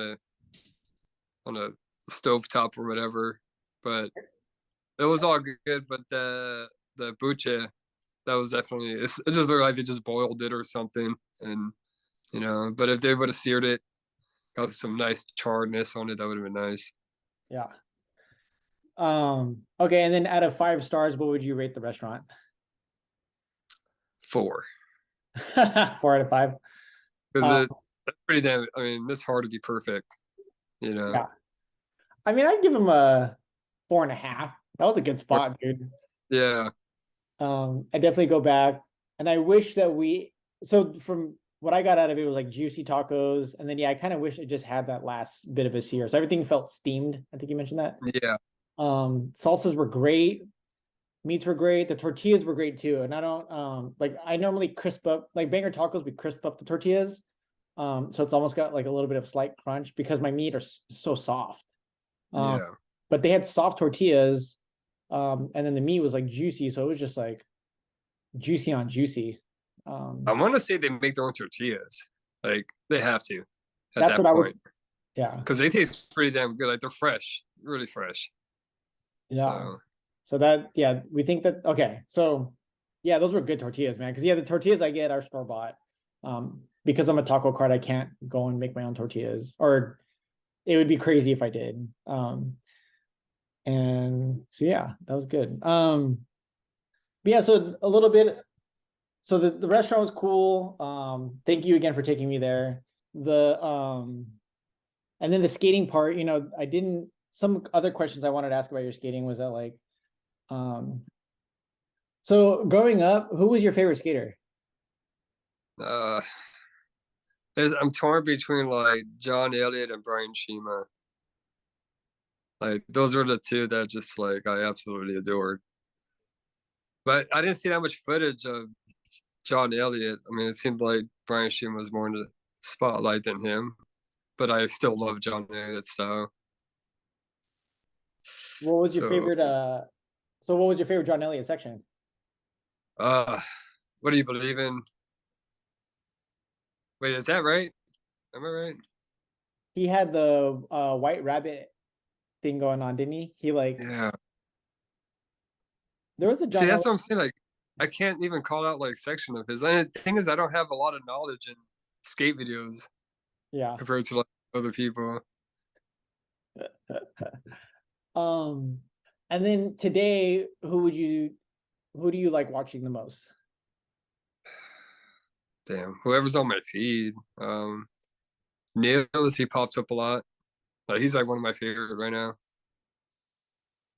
a stove top or whatever, but it was all good. But the buche, that was definitely it just looked like they just boiled it or something, and But if they would have seared it, got some nice charredness on it, that would have been nice. Yeah. Okay, and then out of 5 stars, what would you rate the restaurant? 4, 4 out of 5. because Um, that's pretty damn. I mean, it's hard to be perfect, you know. yeah. I mean, I'd give him a 4.5. That was a good spot, dude. Yeah, I definitely go back, and I wish that so from what I got out of it was like juicy tacos, and then yeah, I kind of wish it just had that last bit of a sear. So everything felt steamed. I think you mentioned that. yeah, Salsas were great, meats were great, the tortillas were great too. And I don't like I normally crisp up like banger tacos, we crisp up the tortillas. So it's almost got like a little bit of slight crunch because my meat are so soft. Um, yeah. but they had soft tortillas, and then the meat was like juicy, so it was just like juicy on juicy. I want to say they make their own tortillas. Like they have to at That's what that I was, point yeah, because they taste pretty damn good. Like they're fresh, really fresh. yeah. So So that, yeah, we think that, okay. So yeah, those were good tortillas, man. Cause yeah, the tortillas I get are store bought. Because I'm a taco cart, I can't go and make my own tortillas, or it would be crazy if I did. And so yeah, that was good. But yeah, so a little bit, so the restaurant was cool. Thank you again for taking me there. And then the skating part, I didn't, some other questions I wanted to ask about your skating was that like, um, so growing up, who was your favorite skater? uh, I'm torn between like John Elliott and Brian Shima. Like those were the two that just like I absolutely adored. But I didn't see that much footage of John Elliott. I mean, it seemed like Brian Sheen was more in the spotlight than him. But I still love John Elliott's style. What was your So, favorite? So what was your favorite John Elliott section? uh, what do you believe in? Wait, is that right? Am I right? He had the White Rabbit thing going on, didn't he? He like Yeah. there was a See, John that's Elliott. what I'm saying. Like, I can't even call out like section of his. And the thing is, I don't have a lot of knowledge in skate videos Yeah. compared to like other people. Um, and then today, who do you like watching the most? Damn, whoever's on my feed. Nails, he pops up a lot. He's like one of my favorite right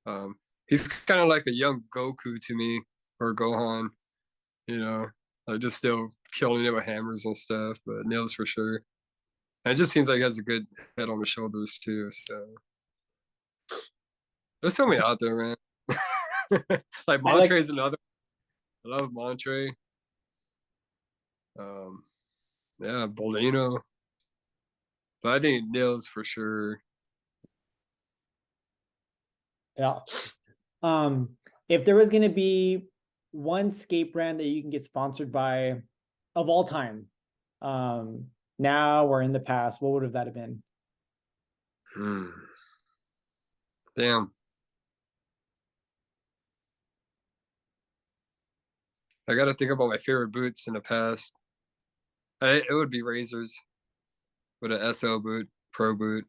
now. He's kind of like a young Goku to me, or Gohan, like just still killing it with hammers and stuff, but Nails for sure. And it just seems like he has a good head on his shoulders too. So there's so many out there, man. Like I like Montre's another. I love Montre. Um, yeah, Bolino. But I think Nails for sure. yeah. Um, if there was gonna be one skate brand that you can get sponsored by of all time, now or in the past, what would have that have been? Hmm. Damn. I got to think about my favorite boots in the past. It would be Razors with an SL boot, Pro boot.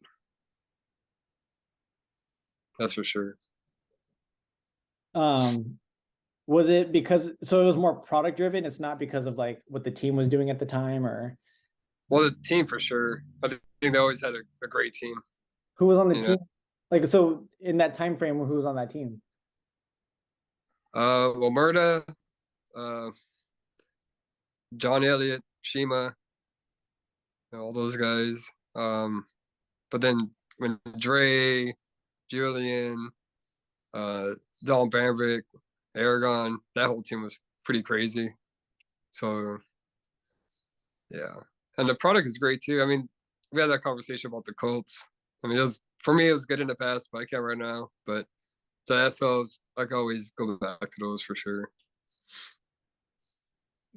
That's for sure. Was it because so it was more product driven? It's not because of like what the team was doing at the time, or Well, the team for sure. I think they always had a great team. who was on the You know, team? Like so in that time frame, who was on that team? well, Murda, uh, John Elliott, Shima, all those guys. But then when Dre, Julian, Don Bambrick, Aragon, that whole team was pretty crazy. So yeah, and the product is great too. I mean, we had that conversation about the Colts. I mean, it was for me, it was good in the past, but I can't right now. But the SLs, I can always go back to those for sure.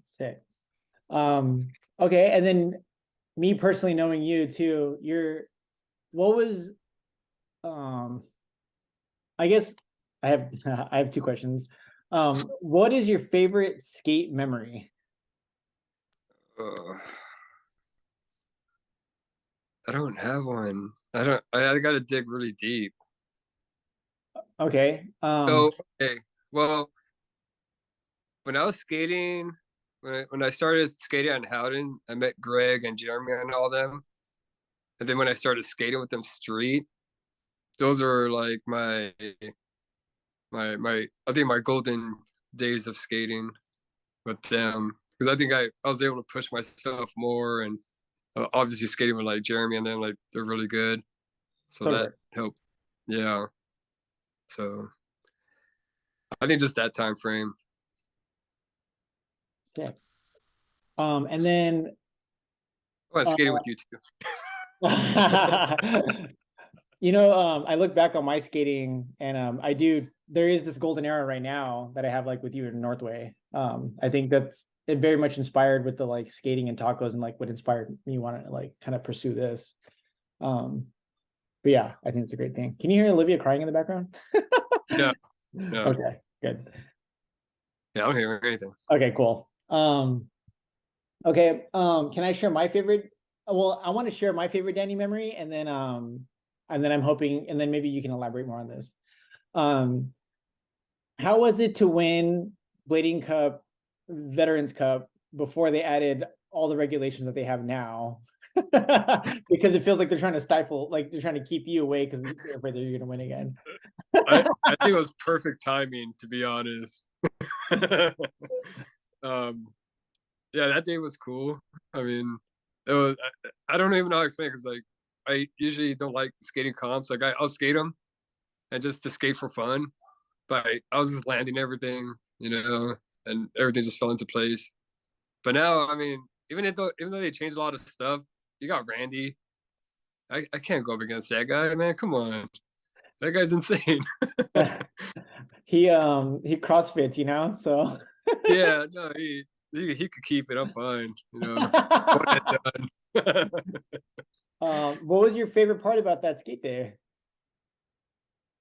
Sick. Okay, and then me personally knowing you too, what was I guess I have I have two questions. What is your favorite skate memory? Uh, I don't have one. I don't. I got to dig really deep. Okay. So okay, well, when I was skating, when I started skating on Howden, I met Greg and Jeremy and all them. And then when I started skating with them street, those are like my I think my golden days of skating with them, because I think I was able to push myself more, and obviously skating with like Jeremy and them, like they're really good, so So that helped. Yeah, so I think just that time frame. sick. And then Oh, I uh, skated with you too. I look back on my skating and there is this golden era right now that I have like with you in Northway. I think that's it very much inspired with the like skating and tacos and like what inspired me want to like kind of pursue this. But yeah, I think it's a great thing. Can you hear Olivia crying in the background? No, no. Okay, good. Yeah, I don't hear anything. Okay, cool. Okay, can I share my favorite? Well, I want to share my favorite Danny memory, and then I'm hoping, and then maybe you can elaborate more on this. How was it to win Blading Cup, Veterans Cup before they added all the regulations that they have now? Because it feels like they're trying to stifle, like they're trying to keep you away because they're afraid that you're going to win again. I think it was perfect timing, to be honest. Yeah, that day was cool. I mean, it was. I don't even know how to explain it, because like I usually don't like skating comps. Like I'll skate them and just to skate for fun, but I was just landing everything, and everything just fell into place. But now, I mean, even though they changed a lot of stuff, you got Randy. I can't go up against that guy, man. Come on, that guy's insane. He CrossFits, so Yeah, no, he could keep it. I'm fine, done. What was your favorite part about that skate day?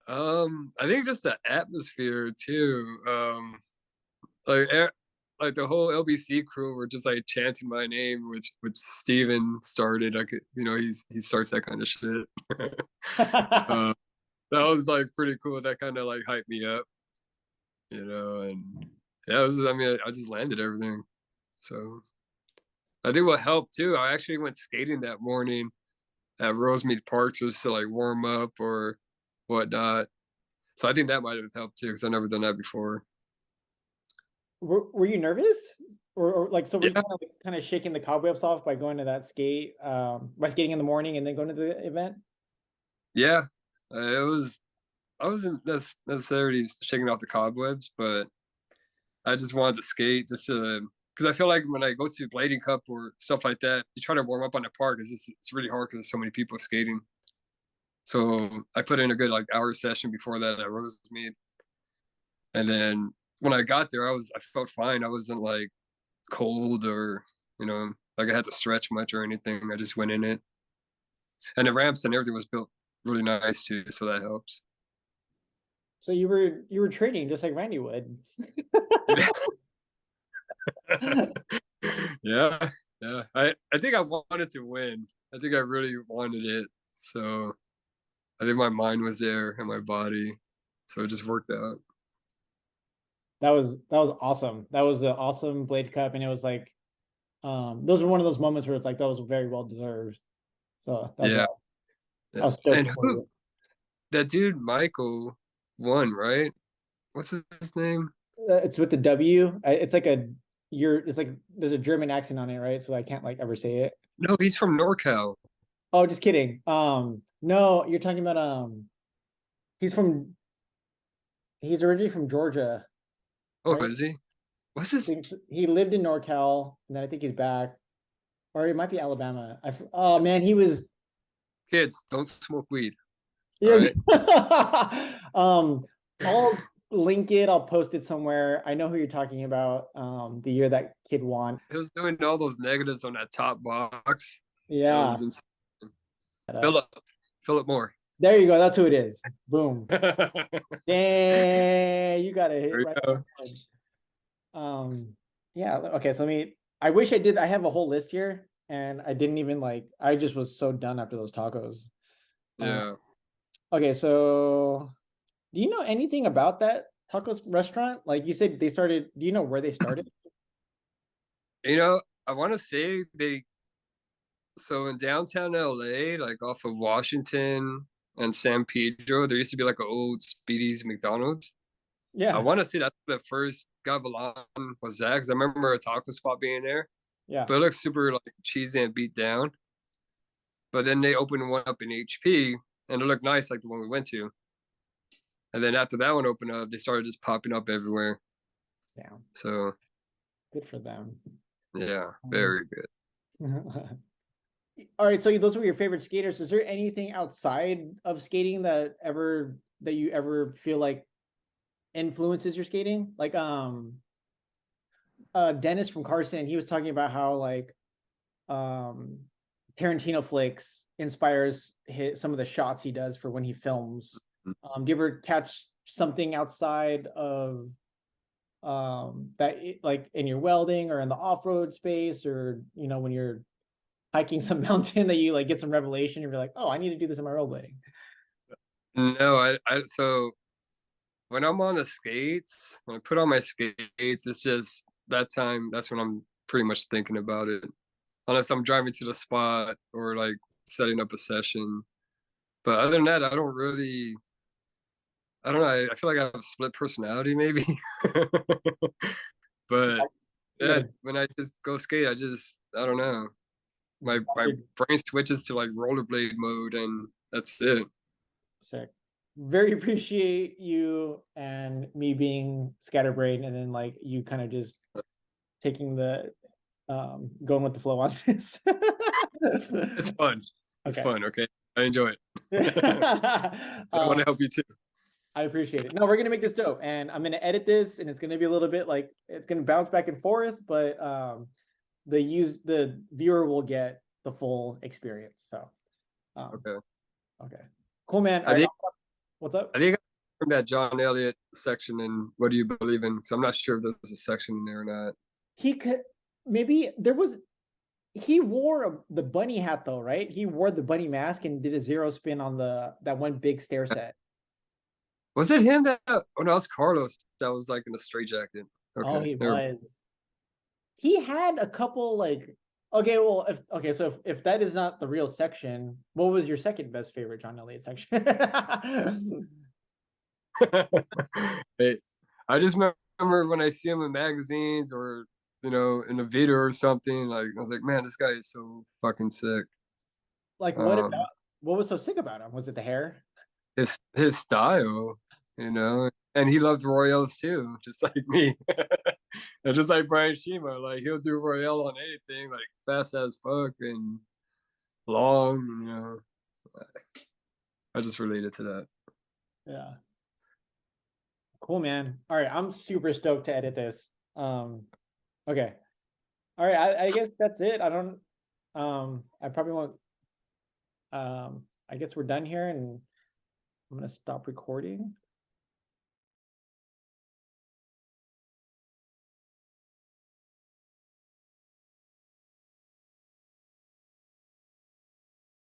I think just the atmosphere too. Like the whole LBC crew were just like chanting my name, which Steven started. I could, he starts that kind of shit. That was like pretty cool. That kind of like hyped me up, and yeah, I mean, I just landed everything. So I think what helped too, I actually went skating that morning at Rosemead Park just to like warm up or whatnot. So I think that might have helped too, because I've never done that before. Were you nervous? Or like, so were you Yeah. kind of shaking the cobwebs off by going to that by skating in the morning and then going to the event? Yeah, it was. I wasn't necessarily shaking off the cobwebs, but I just wanted to skate just to, because I feel like when I go to Blading Cup or stuff like that, you try to warm up on the park. It's really hard because there's so many people skating. So I put in a good like hour session before that at Rosemead, and then when I got there, I felt fine. I wasn't like cold or like I had to stretch much or anything. I just went in it, and the ramps and everything was built really nice too, so that helps. So you were training just like Randy would. Yeah, yeah. I think I wanted to win. I think I really wanted it. So I think my mind was there and my body. So it just worked out. That was awesome. That was the awesome Blade Cup, and it was like, those were one of those moments where it's like that was very well deserved. So that's Yeah. I Yeah. was stoked And for who you. that dude Michael won, right? What's his name? It's with the W. It's like it's like there's a German accent on it, right? So I can't like ever say it. No, he's from NorCal. Oh, just kidding. No, you're talking about he's from he's originally from Georgia, Oh, right? is he? What's I his think he lived in NorCal, and then I think he's back, or it might be Alabama. Oh man, he was kids? Don't smoke weed. All yeah. right. I'll link it. I'll post it somewhere. I know who you're talking about. The year that kid won. He was doing all those negatives on that top box. That Yeah. was insane. Philip. Philip Moore. There you go. That's who it is. Boom. There Dang, you got to hit you right go. on the head. Yeah, okay, so I wish I did. I have a whole list here, and I didn't even like, I just was so done after those tacos. Yeah. Okay, so do you know anything about that tacos restaurant? Like you said, do you know where they started? You know, I want to say so in downtown LA, like off of Washington and San Pedro, there used to be like an old Speedy's McDonald's. I Yeah, want to say that's where the first Gavilan was at, because I remember a taco spot being there. yeah. But it looks super like cheesy and beat down. But then they opened one up in HP, and it looked nice, like the one we went to. And then after that one opened up, they started just popping up everywhere. Yeah, So good for them. yeah, very good. All right, so those were your favorite skaters. Is there anything outside of skating that you ever feel like influences your skating? Like Dennis from Carson, he was talking about how like Tarantino flicks inspires some of the shots he does for when he films. Do you ever catch something outside of like in your welding or in the off-road space, or when you're hiking some mountain that you like get some revelation and you're like, oh, I need to do this in my rollerblading? No, so when I'm on the skates, when I put on my skates, it's just that time, that's when I'm pretty much thinking about it. Unless I'm driving to the spot or like setting up a session. But other than that, I don't know. I feel like I have a split personality maybe. But yeah, Yeah, when I just go skate, I don't know. My brain switches to like rollerblade mode and that's it. sick. Very appreciate you and me being scatterbrained, and then like you kind of just taking the going with the flow on this. It's fun. It's Okay. fun, okay? I enjoy it. I want to Um, help you too. I appreciate it. No, we're gonna make this dope, and I'm gonna edit this, and it's gonna be a little bit like it's gonna bounce back and forth, but the viewer will get the full experience. So, Okay. okay, cool, man. All I right, think what's up? I think from that John Elliott section in What Do You Believe in? Because I'm not sure if there's a section in there or not. He could maybe there was he wore the bunny hat though, right? He wore the bunny mask and did a zero spin on that one big stair set. Was it him that? Oh no, it was Carlos that was like in a straight jacket. Oh, Okay, he never. was. He had a couple like okay, well, so if that is not the real section, what was your second best favorite John Elliott section? Hey, I just remember when I see him in magazines or in a video or something. Like I was like, man, this guy is so fucking sick. Like Um, what was so sick about him? Was it the hair? his style, and he loved Royals too, just like me, and just like Brian Shima. Like he'll do Royale on anything, like fast as fuck and long. I just related to that. Yeah. Cool, man. All right, I'm super stoked to edit this. Okay. All right, I guess that's it. I don't I probably won't I guess we're done here, and I'm gonna stop recording.